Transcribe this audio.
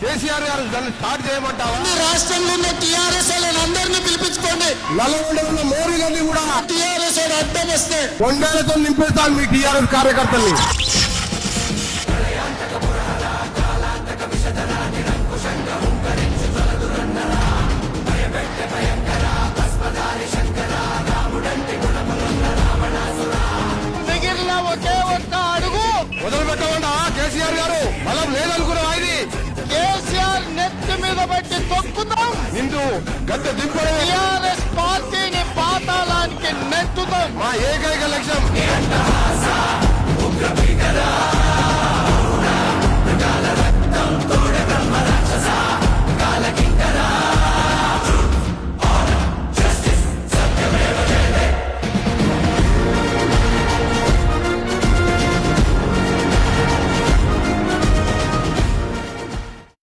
కేసీఆర్ గారు దాన్ని స్టార్ట్ చేయమంటావా? రాష్ట్రంలో ఉన్న టీఆర్ఎస్ అందరినీ పిలిపించుకోండి. నల్గొండ ఉన్న మోరీలన్నీ కూడా టీఆర్ఎస్ అడ్డం వస్తే కొండలతో నింపేస్తాను మీ టీఆర్ఎస్ కార్యకర్తల్ని. మిగిలిన ఒకే ఒక్క అడుగు వదిలిపెట్టకుండా కేసీఆర్ గారు బలం లేదనుకున్నావా? ఇది కేసీఆర్ నెత్తి మీద పెట్టి తొక్కుతాం. నిండు గద్దె దింపడమే టీఆర్ఎస్ పార్టీని పాతాళానికి నెట్టుతాం. మా ఏకైక లక్ష్యం.